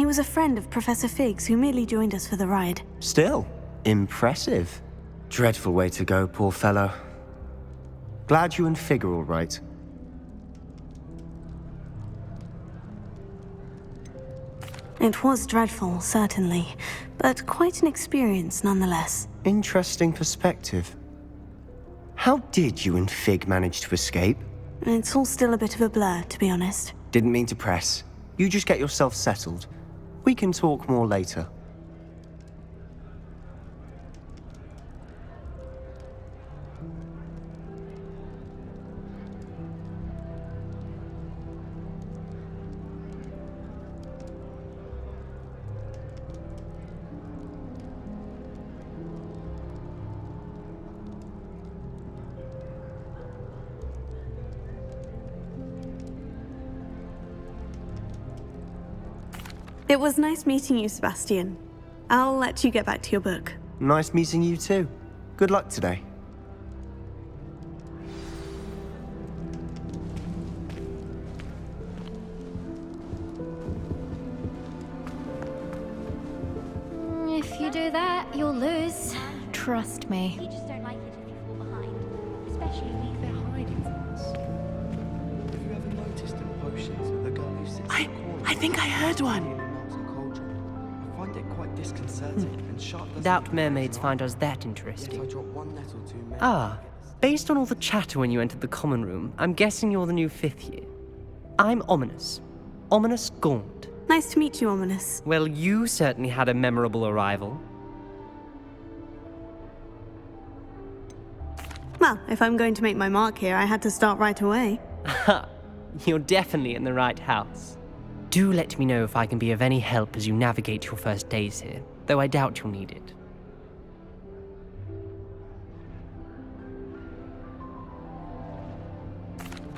He was a friend of Professor Fig's who merely joined us for the ride. Still, impressive. Dreadful way to go, poor fellow. Glad you and Fig are all right. It was dreadful, certainly, but quite an experience nonetheless. Interesting perspective. How did you and Fig manage to escape? It's all still a bit of a blur, to be honest. Didn't mean to press. You just get yourself settled. We can talk more later. It was nice meeting you, Sebastian. I'll let you get back to your book. Nice meeting you too. Good luck today. If you do that, you'll lose. Trust me. You just don't like it if you fall behind, especially if they're hiding from us. Have you ever noticed in potions that the girl who sits in the corner? I think I heard one. I find it quite disconcerting and sharp. Doubt mermaids find us that interesting. If I drop one nettle too many. Ah, based on all the chatter when you entered the common room, I'm guessing you're the new 5th year. I'm Ominous. Ominous Gaunt. Nice to meet you, Ominous. Well, you certainly had a memorable arrival. Well, if I'm going to make my mark here, I had to start right away. Ha! You're definitely in the right house. Do let me know if I can be of any help as you navigate your first days here, though I doubt you'll need it.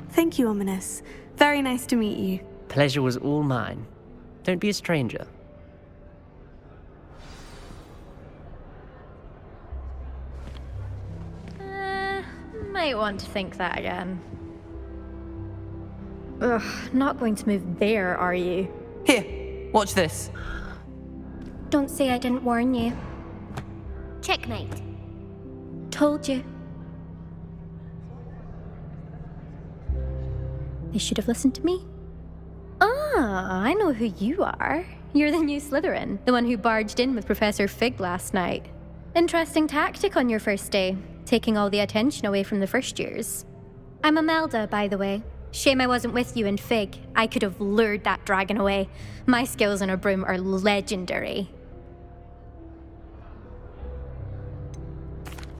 Thank you, Ominous. Very nice to meet you. Pleasure was all mine. Don't be a stranger. Might want to think that again. Ugh, not going to move there, are you? Here, watch this. Don't say I didn't warn you. Checkmate. Told you. They should have listened to me. Ah, I know who you are. You're the new Slytherin, the one who barged in with Professor Fig last night. Interesting tactic on your first day, taking all the attention away from the first years. I'm Imelda, by the way. Shame I wasn't with you and Fig. I could have lured that dragon away. My skills on a broom are legendary.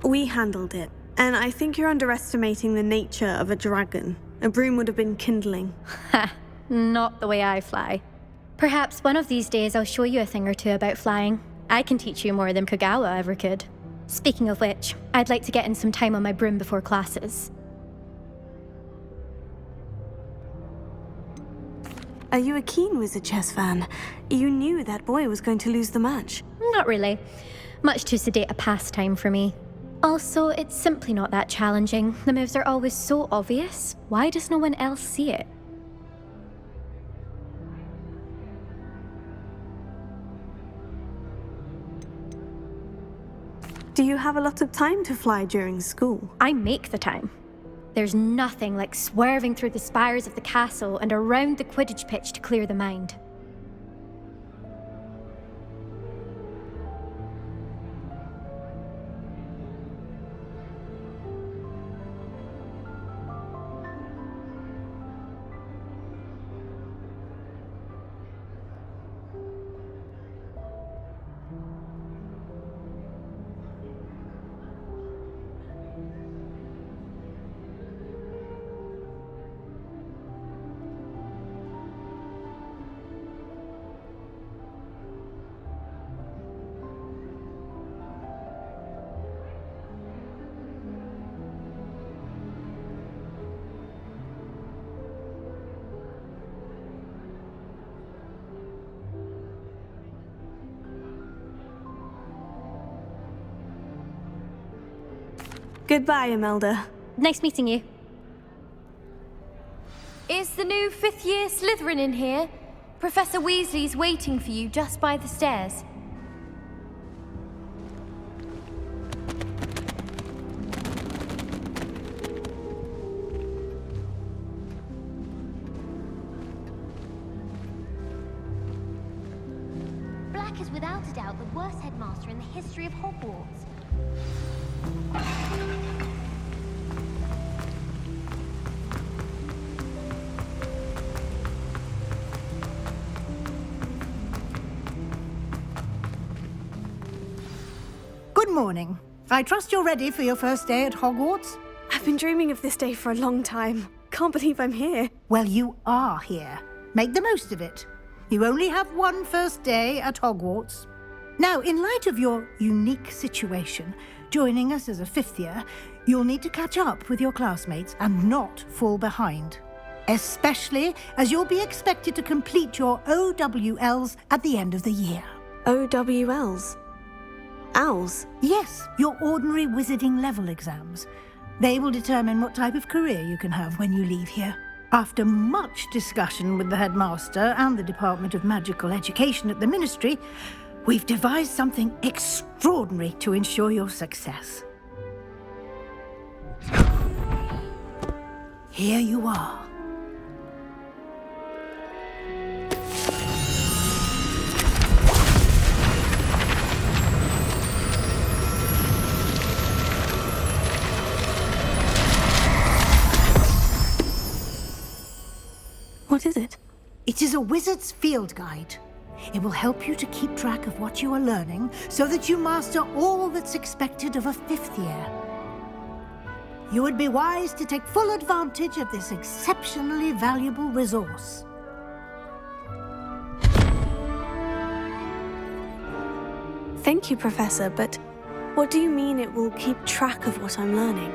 We handled it, and I think you're underestimating the nature of a dragon. A broom would have been kindling. Ha, not the way I fly. Perhaps one of these days I'll show you a thing or two about flying. I can teach you more than Kagawa ever could. Speaking of which, I'd like to get in some time on my broom before classes. Are you a keen wizard chess fan? You knew that boy was going to lose the match. Not really. Much too sedate a pastime for me. Also, it's simply not that challenging. The moves are always so obvious. Why does no one else see it? Do you have a lot of time to fly during school? I make the time. There's nothing like swerving through the spires of the castle and around the Quidditch pitch to clear the mind. Goodbye, Imelda. Nice meeting you. Is the new 5th year Slytherin in here? Professor Weasley's waiting for you just by the stairs. Black is without a doubt the worst headmaster in the history of Hogwarts. Good morning. I trust you're ready for your first day at Hogwarts? I've been dreaming of this day for a long time. Can't believe I'm here. Well, you are here. Make the most of it. You only have one first day at Hogwarts. Now, in light of your unique situation, joining us as a fifth year, you'll need to catch up with your classmates and not fall behind. Especially as you'll be expected to complete your OWLs at the end of the year. OWLs? Owls? Yes, your ordinary wizarding level exams. They will determine what type of career you can have when you leave here. After much discussion with the headmaster and the Department of Magical Education at the Ministry, we've devised something extraordinary to ensure your success. Here you are. What is it? It is a wizard's field guide. It will help you to keep track of what you are learning so that you master all that's expected of a fifth year. You would be wise to take full advantage of this exceptionally valuable resource. Thank you, Professor, but what do you mean it will keep track of what I'm learning?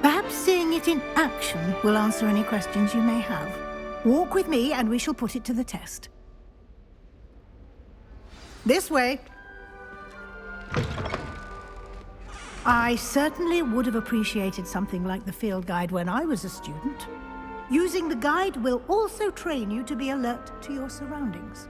Perhaps seeing it in action will answer any questions you may have. Walk with me and we shall put it to the test. This way. I certainly would have appreciated something like the field guide when I was a student. Using the guide will also train you to be alert to your surroundings.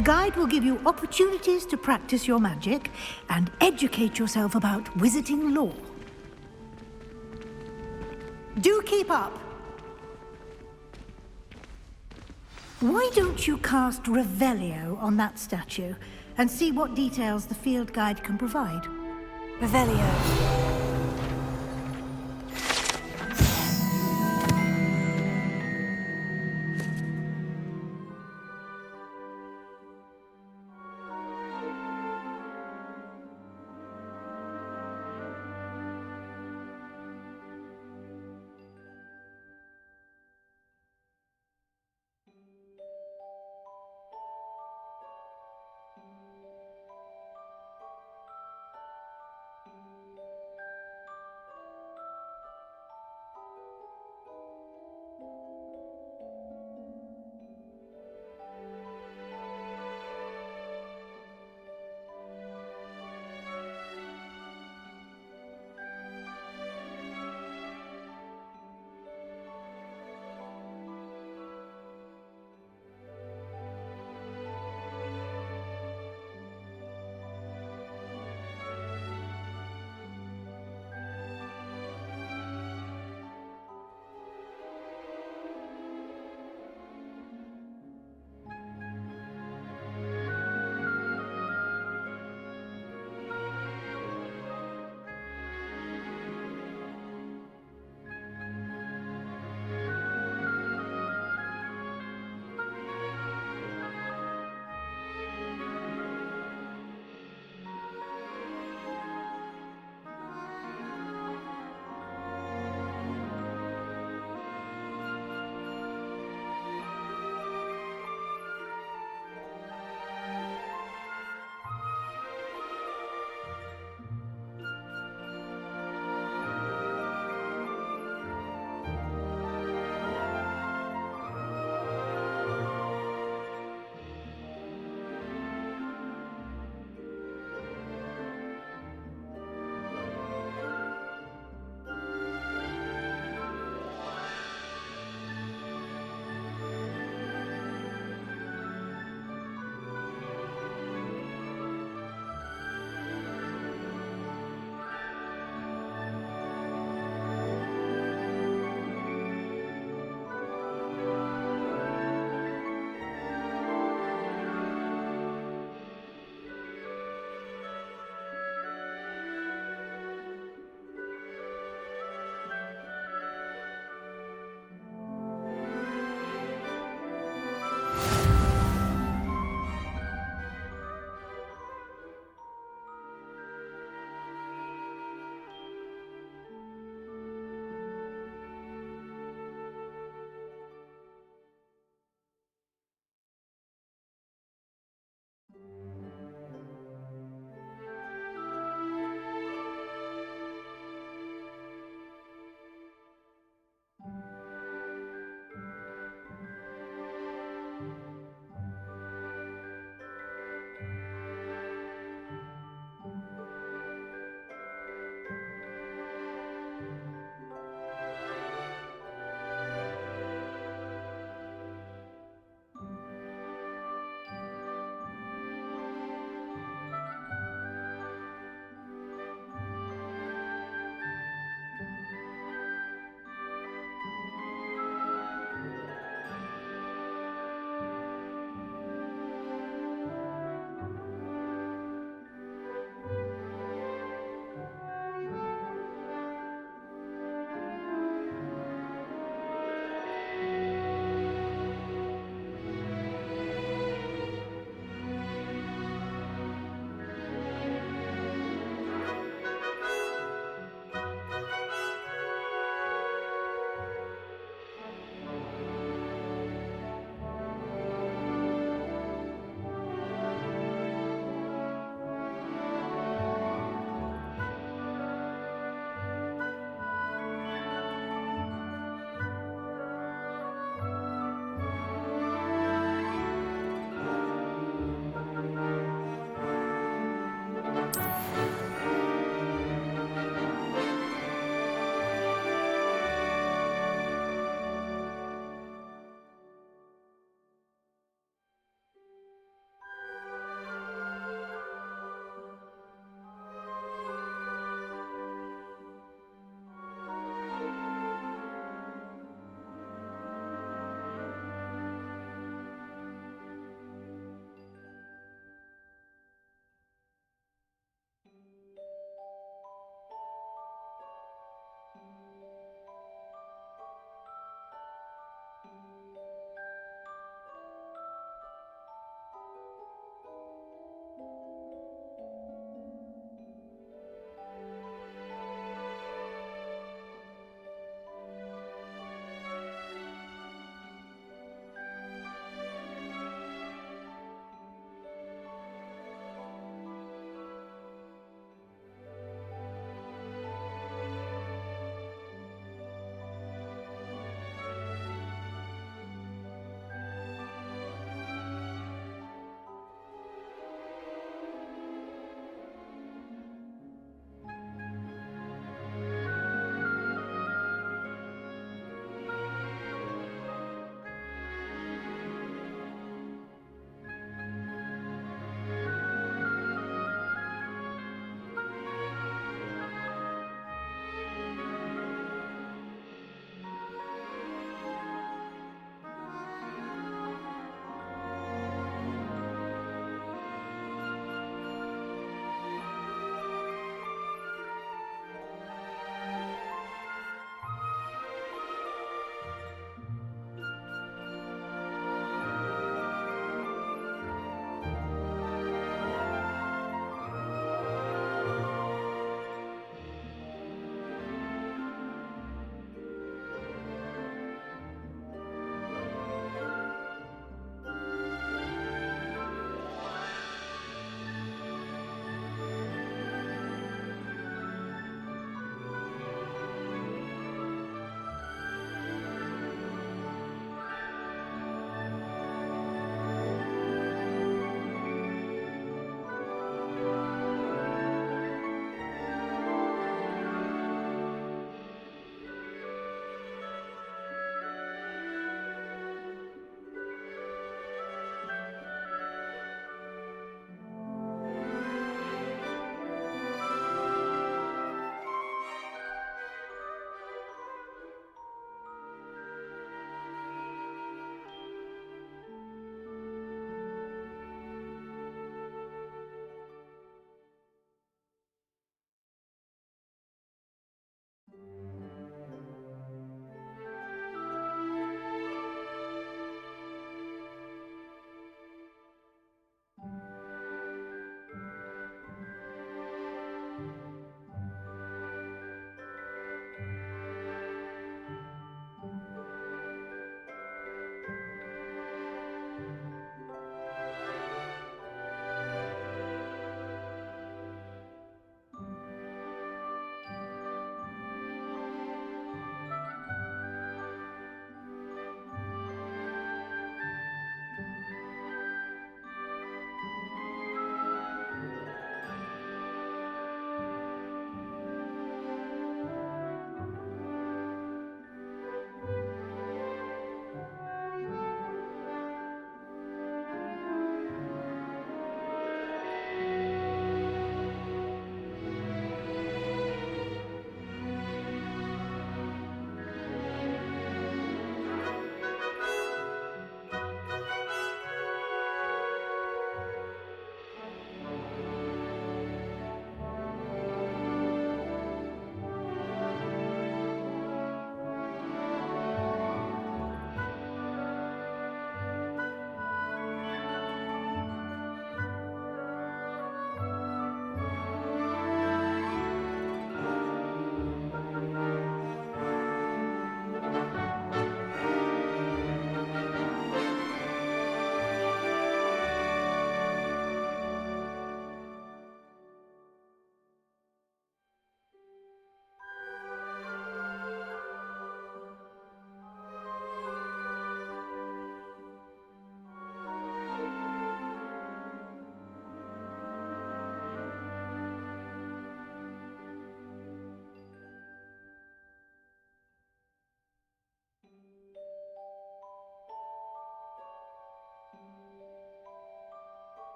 The guide will give you opportunities to practice your magic and educate yourself about wizarding lore. Do keep up! Why don't you cast Revelio on that statue and see what details the field guide can provide? Revelio.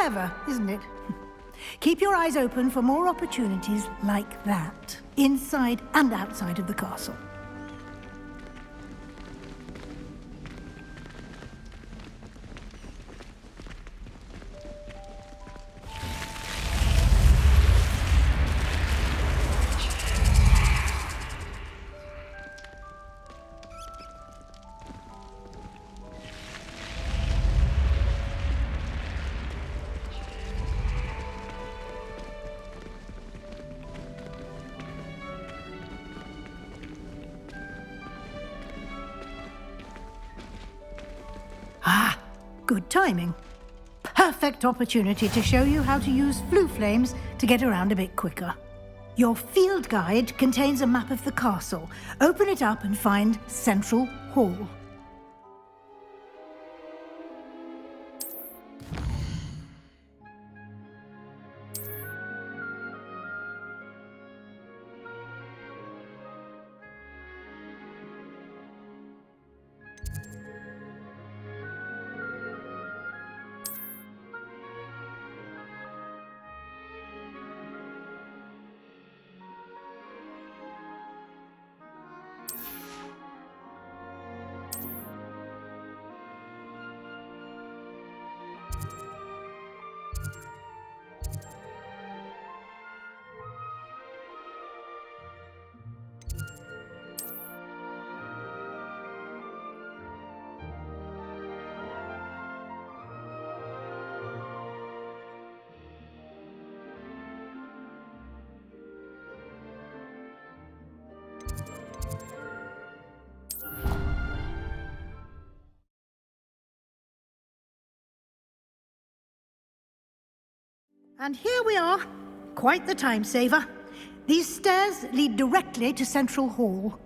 Clever, isn't it? Keep your eyes open for more opportunities like that, inside and outside of the castle. Good timing. Perfect opportunity to show you how to use flue flames to get around a bit quicker. Your field guide contains a map of the castle. Open it up and find Central Hall. And here we are. Quite the time saver. These stairs lead directly to Central Hall.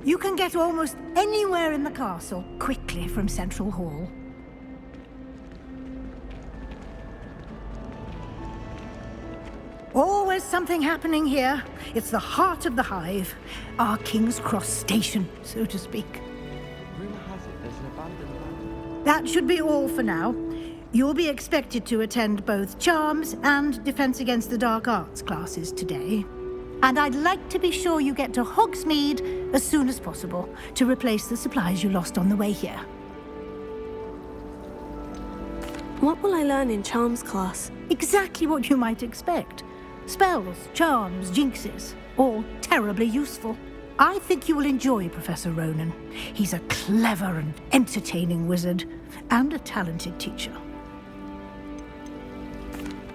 You can get almost anywhere in the castle quickly from Central Hall. Always something happening here. It's the heart of the hive. Our King's Cross station, so to speak. Rumour has it there's an abandoned land. That should be all for now. You'll be expected to attend both Charms and Defense Against the Dark Arts classes today. And I'd like to be sure you get to Hogsmeade as soon as possible to replace the supplies you lost on the way here. What will I learn in Charms class? Exactly what you might expect. Spells, charms, jinxes, all terribly useful. I think you will enjoy Professor Ronan. He's a clever and entertaining wizard, and a talented teacher.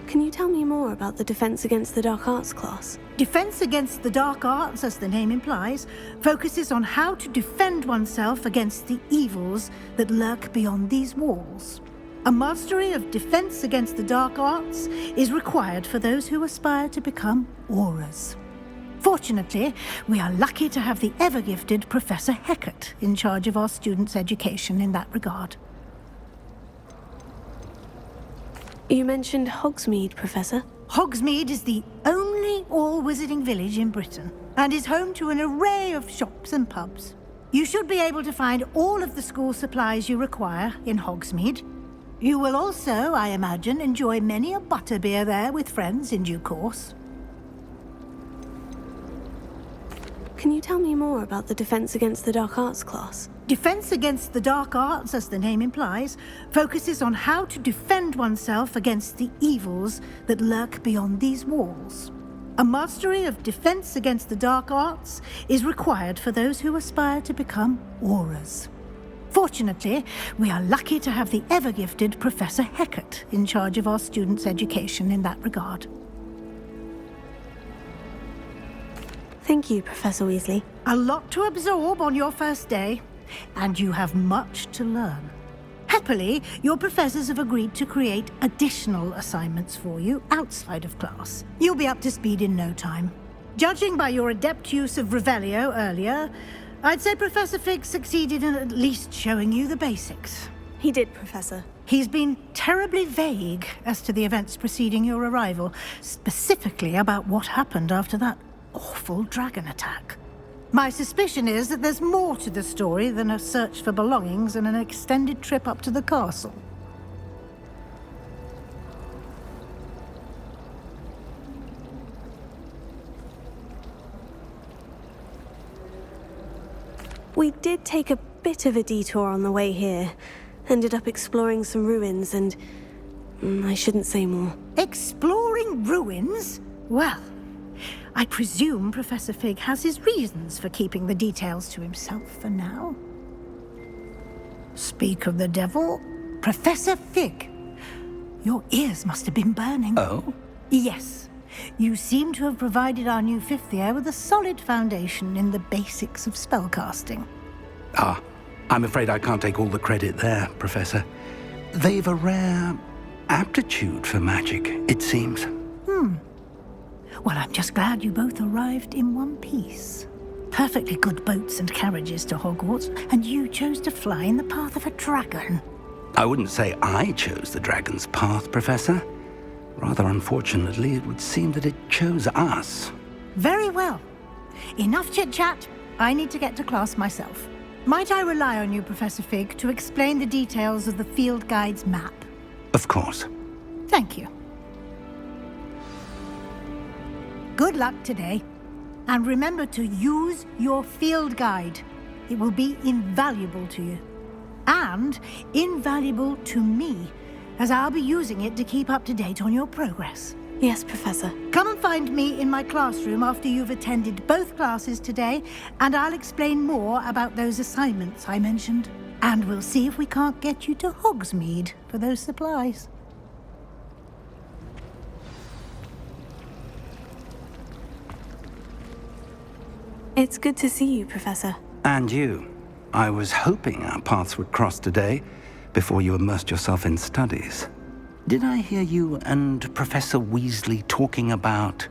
Can you tell me more about the Defense Against the Dark Arts class? Defense Against the Dark Arts, as the name implies, focuses on how to defend oneself against the evils that lurk beyond these walls. A mastery of Defense Against the Dark Arts is required for those who aspire to become auras. Fortunately, we are lucky to have the ever-gifted Professor Hecat in charge of our students' education in that regard. You mentioned Hogsmeade, Professor. Hogsmeade is the only all-wizarding village in Britain and is home to an array of shops and pubs. You should be able to find all of the school supplies you require in Hogsmeade. You will also, I imagine, enjoy many a butterbeer there with friends in due course. Can you tell me more about the Defense Against the Dark Arts class? Defense Against the Dark Arts, as the name implies, focuses on how to defend oneself against the evils that lurk beyond these walls. A mastery of Defense Against the Dark Arts is required for those who aspire to become auras. Fortunately, we are lucky to have the ever-gifted Professor Hecat in charge of our students' education in that regard. Thank you, Professor Weasley. A lot to absorb on your first day, and you have much to learn. Happily, your professors have agreed to create additional assignments for you outside of class. You'll be up to speed in no time. Judging by your adept use of Revelio earlier, I'd say Professor Fig succeeded in at least showing you the basics. He did, Professor. He's been terribly vague as to the events preceding your arrival, specifically about what happened after that awful dragon attack. My suspicion is that there's more to the story than a search for belongings and an extended trip up to the castle. We did take a bit of a detour on the way here. Ended up exploring some ruins and... I shouldn't say more. Exploring ruins? Well, I presume Professor Fig has his reasons for keeping the details to himself for now. Speak of the devil, Professor Fig. Your ears must have been burning. Oh? Yes. You seem to have provided our new fifth year with a solid foundation in the basics of spellcasting. Ah, I'm afraid I can't take all the credit there, Professor. They've a rare aptitude for magic, it seems. Well, I'm just glad you both arrived in one piece. Perfectly good boats and carriages to Hogwarts, and you chose to fly in the path of a dragon. I wouldn't say I chose the dragon's path, Professor. Rather unfortunately, it would seem that it chose us. Very well. Enough chit-chat. I need to get to class myself. Might I rely on you, Professor Fig, to explain the details of the field guide's map? Of course. Thank you. Good luck today. And remember to use your field guide. It will be invaluable to you. And invaluable to me, as I'll be using it to keep up to date on your progress. Yes, Professor. Come and find me in my classroom after you've attended both classes today, and I'll explain more about those assignments I mentioned. And we'll see if we can't get you to Hogsmeade for those supplies. It's good to see you, Professor. And you. I was hoping our paths would cross today, before you immersed yourself in studies. Did I hear you and Professor Weasley talking about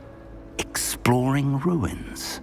exploring ruins?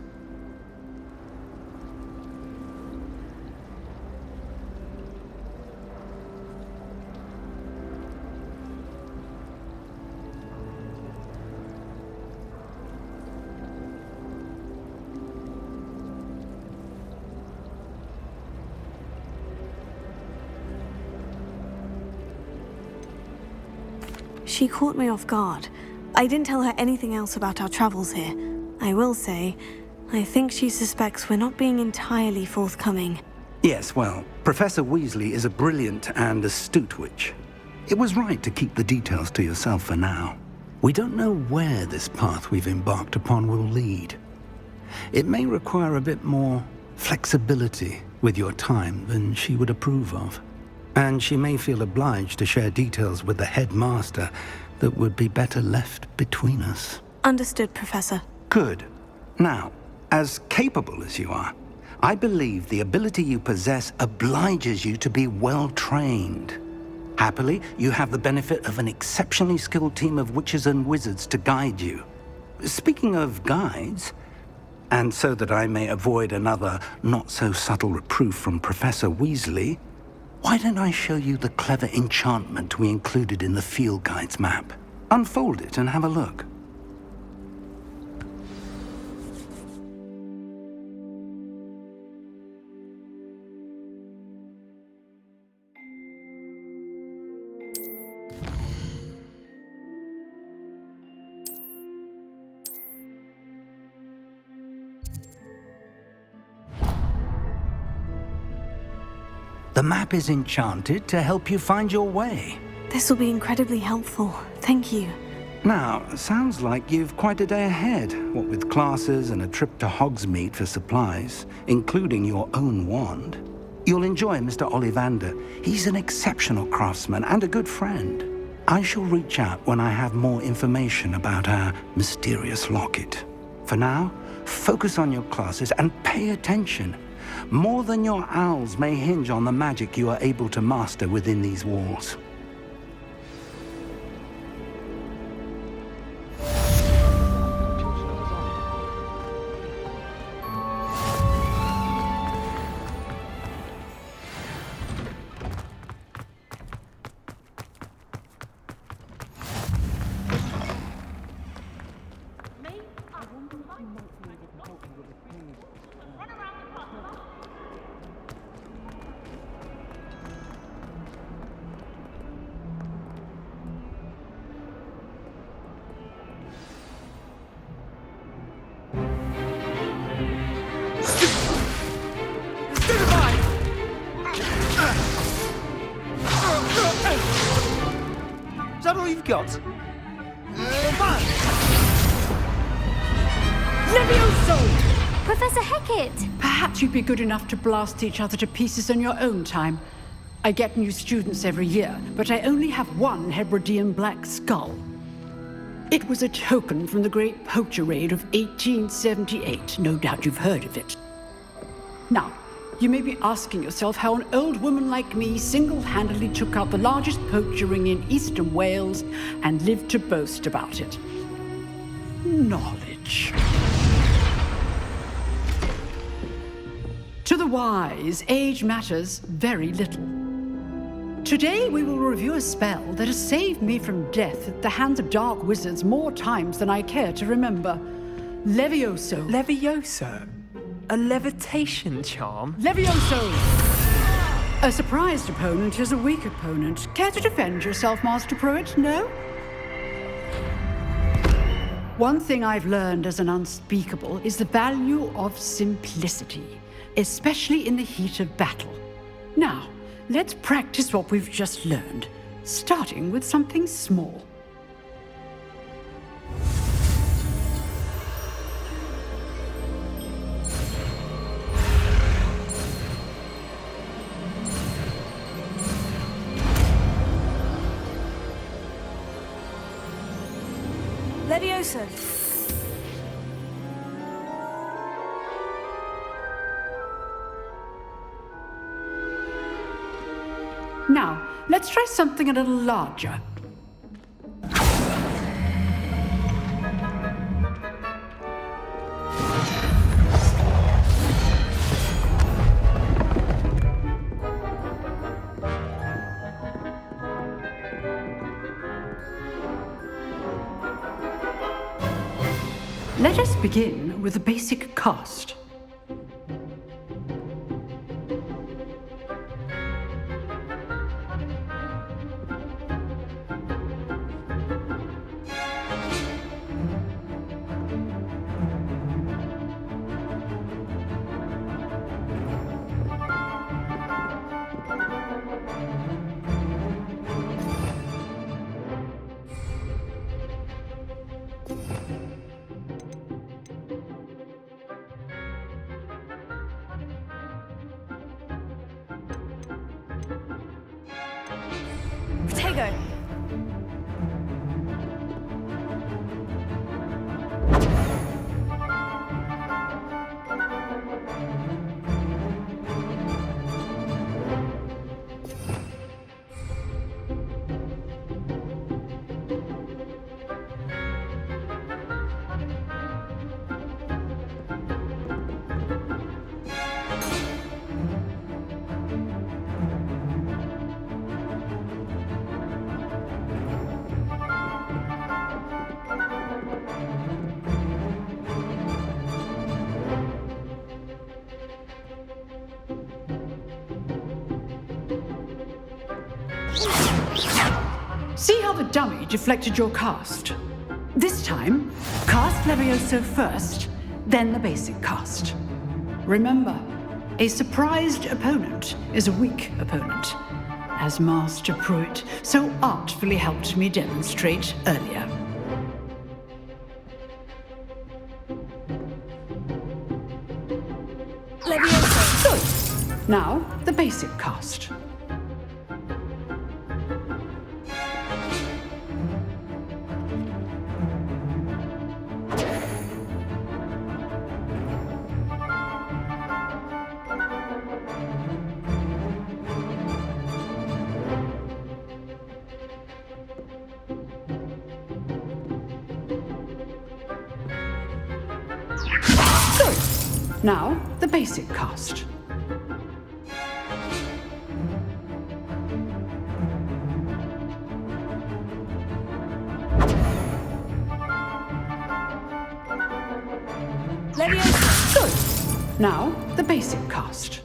She caught me off guard. I didn't tell her anything else about our travels here. I will say, I think she suspects we're not being entirely forthcoming. Yes, well, Professor Weasley is a brilliant and astute witch. It was right to keep the details to yourself for now. We don't know where this path we've embarked upon will lead. It may require a bit more flexibility with your time than she would approve of. And she may feel obliged to share details with the headmaster that would be better left between us. Understood, Professor. Good. Now, as capable as you are, I believe the ability you possess obliges you to be well trained. Happily, you have the benefit of an exceptionally skilled team of witches and wizards to guide you. Speaking of guides, and so that I may avoid another not-so-subtle reproof from Professor Weasley, why don't I show you the clever enchantment we included in the field guide's map? Unfold it and have a look. The map is enchanted to help you find your way. This will be incredibly helpful. Thank you. Now, sounds like you've quite a day ahead, what with classes and a trip to Hogsmeade for supplies, including your own wand. You'll enjoy Mr. Ollivander. He's an exceptional craftsman and a good friend. I shall reach out when I have more information about our mysterious locket. For now, focus on your classes and pay attention. More than your owls may hinge on the magic you are able to master within these walls. all you've got? Levioso! Professor Hecat! Perhaps you'd be good enough to blast each other to pieces in your own time. I get new students every year, but I only have one Hebridean black skull. It was a token from the Great Poacher Raid of 1878. No doubt you've heard of it. Now, you may be asking yourself how an old woman like me single-handedly took out the largest poacher ring in eastern Wales and lived to boast about it. Knowledge. To the wise, age matters very little. Today we will review a spell that has saved me from death at the hands of dark wizards more times than I care to remember. Levioso. Levioso? A levitation charm? Levioso! A surprised opponent is a weak opponent. Care to defend yourself, Master Pruitt? No? One thing I've learned as an unspeakable is the value of simplicity, especially in the heat of battle. Now, let's practice what we've just learned, starting with something small. Levioso. Now, let's try something a little larger. Let us begin with the basic cast. Protego. See how the dummy deflected your cast? This time, cast Levioso first, then the basic cast. Remember, a surprised opponent is a weak opponent, as Master Pruitt so artfully helped me demonstrate earlier. Levioso. Good. Now, the basic cast. Good. Now, the basic cast. Levioso. Good. Now, the basic cast.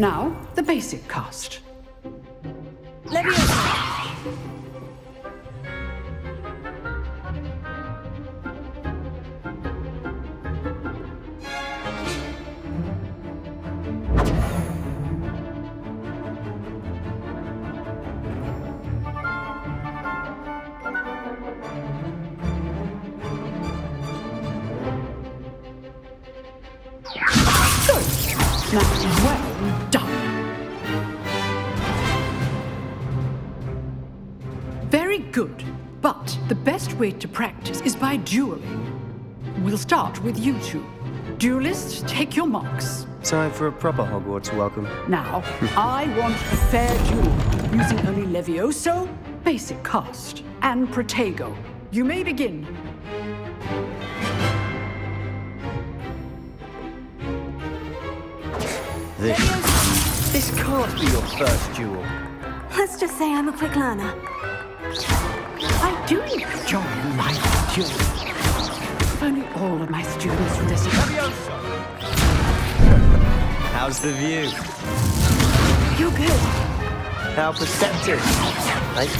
Now, the basic cast. Leviosa! Now, well done. Very good. But the best way to practice is by dueling. We'll start with you two. Duelists, take your marks. Time for a proper Hogwarts welcome. Now, I want a fair duel, using only Levioso, basic cast, and Protego. You may begin. This can't be your first duel. Let's just say I'm a quick learner. I do enjoy a live duel. If only all of my students would listen. How's the view? You're good. How perceptive. Thank you.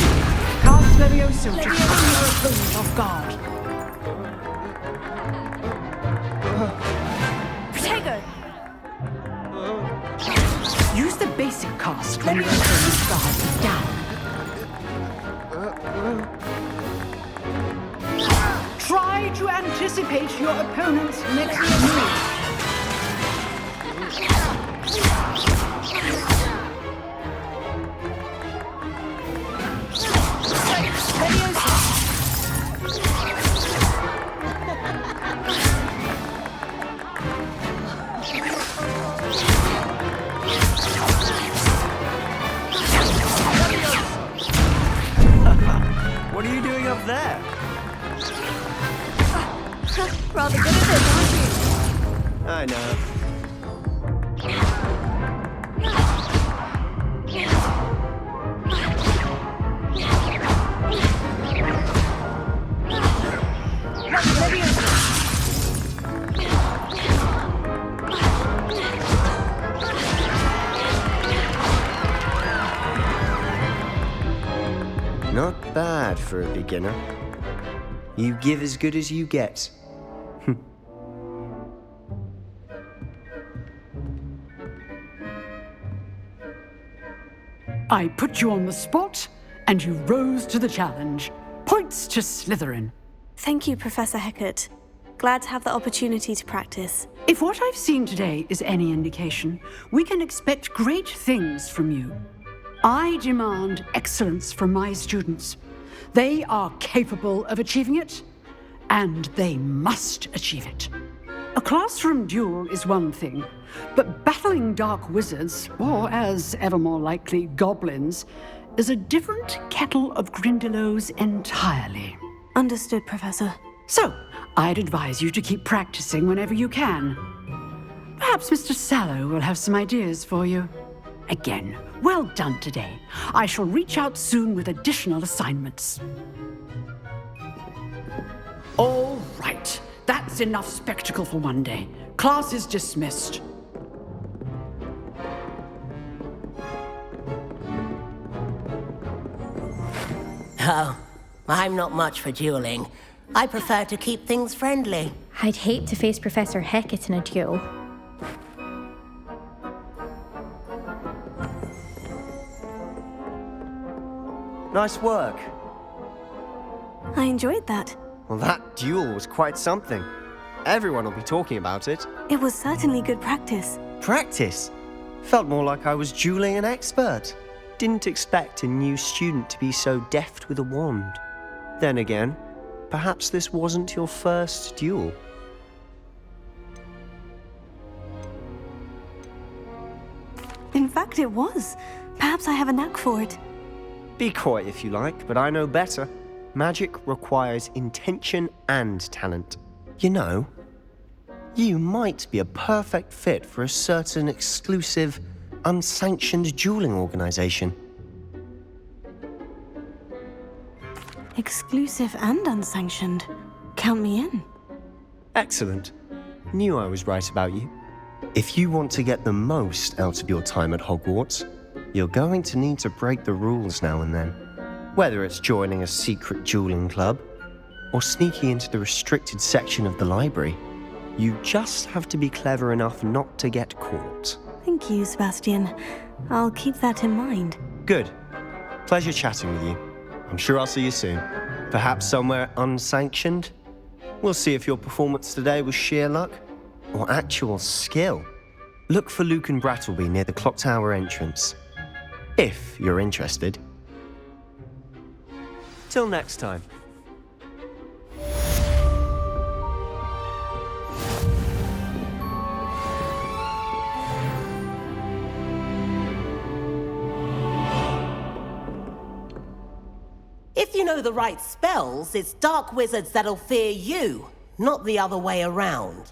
Cast Levioso to throw your opponent off guard. Protego! Use the basic cast when your opponent's guard is down. Try to anticipate your opponent's next move. What are you doing up there? Rather good at it, aren't you? I know. Not bad for a beginner. You give as good as you get. I put you on the spot, and you rose to the challenge. Points to Slytherin. Thank you, Professor Hecat. Glad to have the opportunity to practice. If what I've seen today is any indication, we can expect great things from you. I demand excellence from my students. They are capable of achieving it, and they must achieve it. A classroom duel is one thing, but battling dark wizards, or as ever more likely, goblins, is a different kettle of Grindylows entirely. Understood, Professor. So, I'd advise you to keep practicing whenever you can. Perhaps Mr. Sallow will have some ideas for you. Again, well done today. I shall reach out soon with additional assignments. All right. That's enough spectacle for one day. Class is dismissed. Oh, I'm not much for dueling. I prefer to keep things friendly. I'd hate to face Professor Hecat in a duel. Nice work. I enjoyed that. Well, that duel was quite something. Everyone will be talking about it. It was certainly good practice. Practice? Felt more like I was dueling an expert. Didn't expect a new student to be so deft with a wand. Then again, perhaps this wasn't your first duel. In fact, it was. Perhaps I have a knack for it. Be coy if you like, but I know better. Magic requires intention and talent. You know, you might be a perfect fit for a certain exclusive, unsanctioned dueling organization. Exclusive and unsanctioned. Count me in. Excellent. Knew I was right about you. If you want to get the most out of your time at Hogwarts, you're going to need to break the rules now and then. Whether it's joining a secret dueling club or sneaking into the restricted section of the library, you just have to be clever enough not to get caught. Thank you, Sebastian. I'll keep that in mind. Good. Pleasure chatting with you. I'm sure I'll see you soon. Perhaps somewhere unsanctioned? We'll see if your performance today was sheer luck or actual skill. Look for Luke and Brattleby near the clock tower entrance, if you're interested. Till next time. If you know the right spells, it's dark wizards that'll fear you, not the other way around.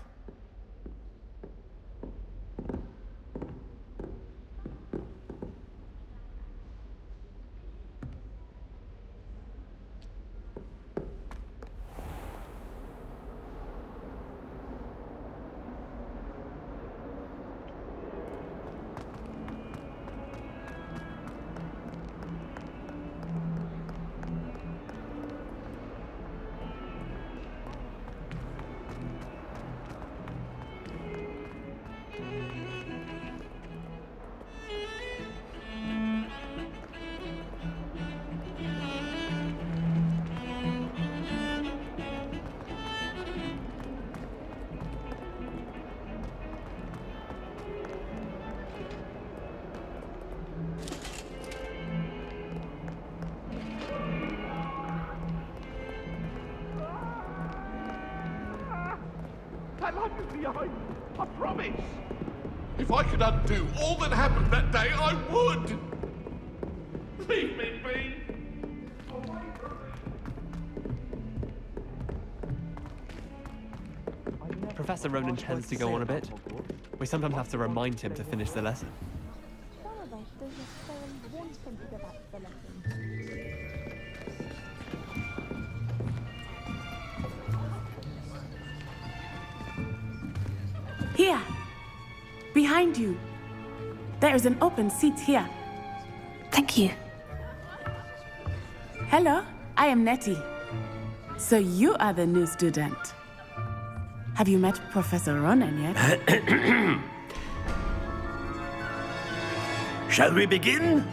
I love you behind. I promise. If I could undo all that happened that day, I would. Leave me be. Professor Ronan tends to go on a bit. We sometimes have to remind him to finish the lesson. Here! Behind you. There is an open seat here. Thank you. Hello, I am Nettie. So you are the new student. Have you met Professor Ronan yet? Shall we begin?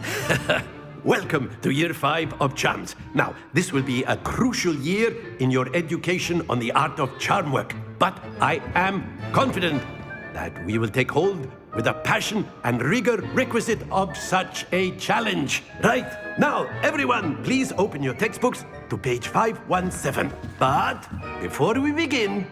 Welcome to Year 5 of Charms. Now, this will be a crucial year in your education on the art of charm work. But I am confident that we will take hold with the passion and rigor requisite of such a challenge. Right, now, everyone, please open your textbooks to page 517. But before we begin,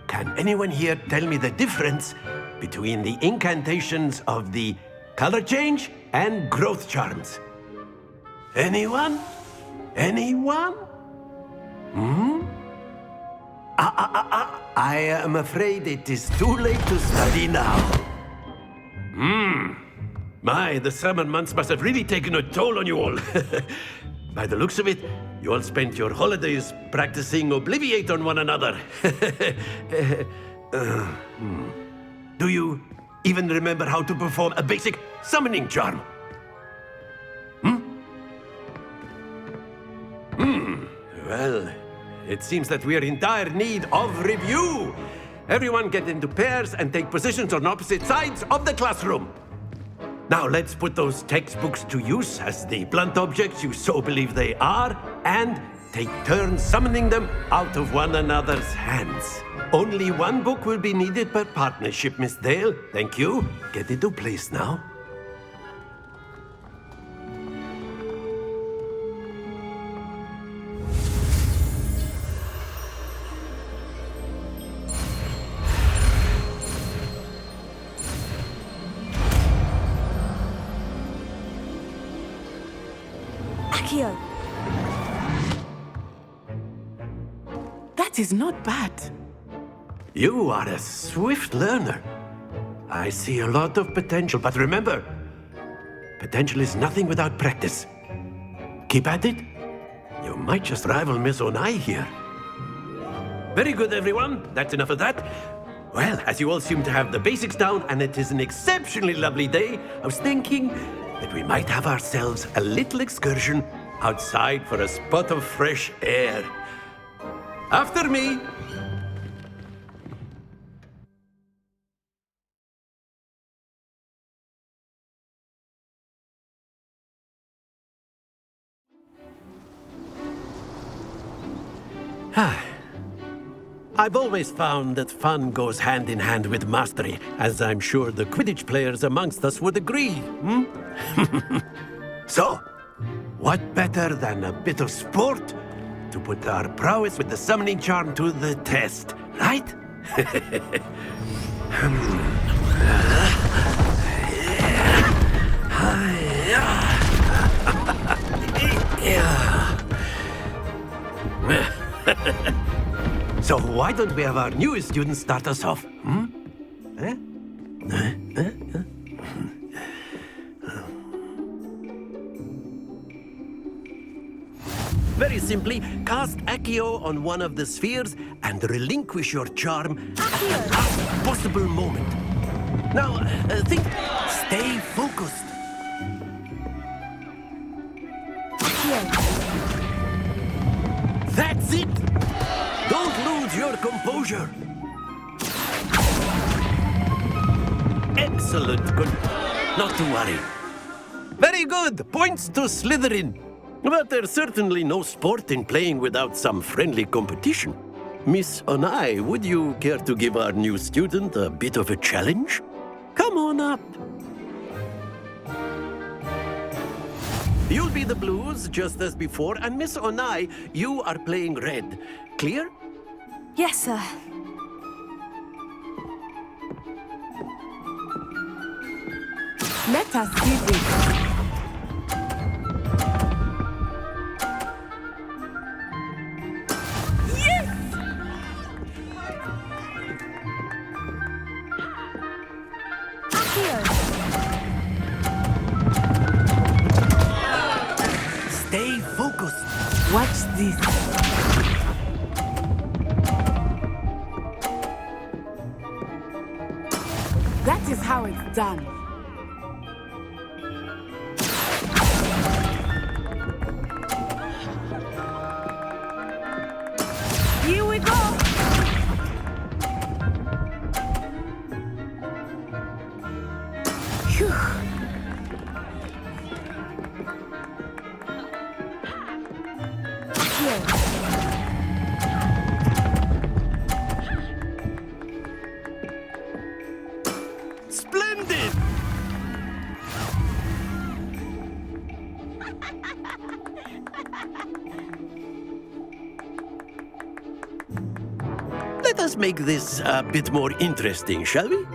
can anyone here tell me the difference between the incantations of the color change and growth charms? Anyone? Anyone? I am afraid it is too late to study now. My, the summer months must have really taken a toll on you all. By the looks of it, you all spent your holidays practicing Obliviate on one another. Do you even remember how to perform a basic summoning charm? Well, it seems that we are in dire need of review. Everyone get into pairs and take positions on opposite sides of the classroom. Now let's put those textbooks to use as the blunt objects you so believe they are, and take turns summoning them out of one another's hands. Only one book will be needed per partnership, Miss Dale. Thank you. Get into place now. Akio. That is not bad. You are a swift learner. I see a lot of potential, but remember, potential is nothing without practice. Keep at it. You might just rival Miss Onai here. Very good, everyone. That's enough of that. Well, as you all seem to have the basics down, and it is an exceptionally lovely day, I was thinking that we might have ourselves a little excursion outside for a spot of fresh air. After me! I've always found that fun goes hand in hand with mastery, as I'm sure the Quidditch players amongst us would agree, So, what better than a bit of sport to put our prowess with the summoning charm to the test, right? So why don't we have our newest student start us off? Very simply, cast Accio on one of the spheres and relinquish your charm at the last possible moment. Now, think, stay focused. That's it! Don't lose your composure. Excellent. Good. Not to worry. Very good. Points to Slytherin. But there's certainly no sport in playing without some friendly competition. Miss Onai, would you care to give our new student a bit of a challenge? Come on up. You'll be the blues, just as before, and Miss Onai, you are playing red. Clear? Yes, sir. Let us see this. Yes! Stay focused. Watch this. That is how it's done. Here we go! Phew. Splendid! Let us make this a bit more interesting, shall we?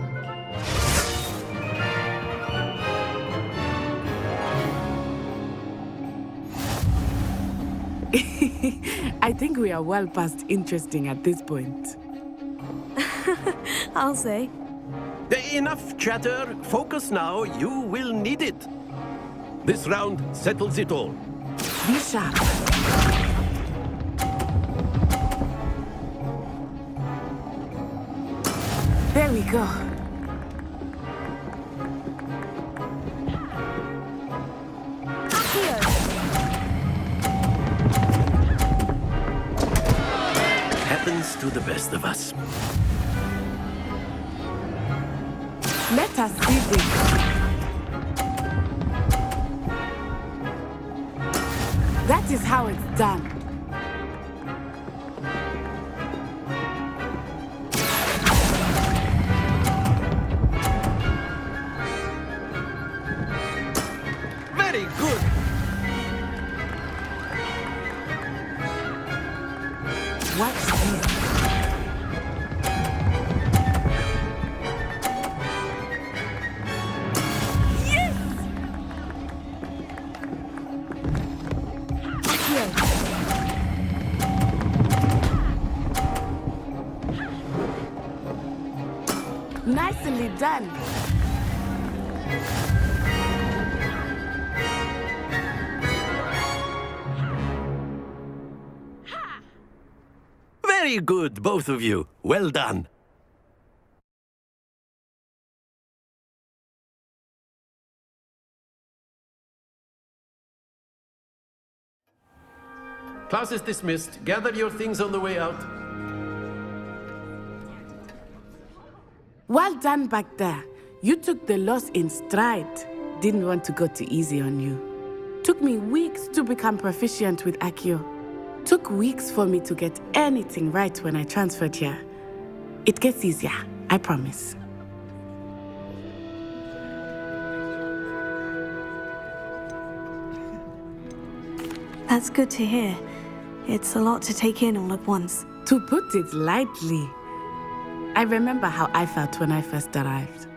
I think we are well past interesting at this point. I'll say. Enough chatter. Focus now. You will need it. This round settles it all. Be sharp. There we go. Happens to the best of us. Let us see this. That is how it's done. Very good. Watch this. Nicely done. Very good, both of you. Well done. Class is dismissed. Gather your things on the way out. Well done back there. You took the loss in stride. Didn't want to go too easy on you. Took me weeks to become proficient with Accio. Took weeks for me to get anything right when I transferred here. It gets easier, I promise. That's good to hear. It's a lot to take in all at once. To put it lightly, I remember how I felt when I first arrived.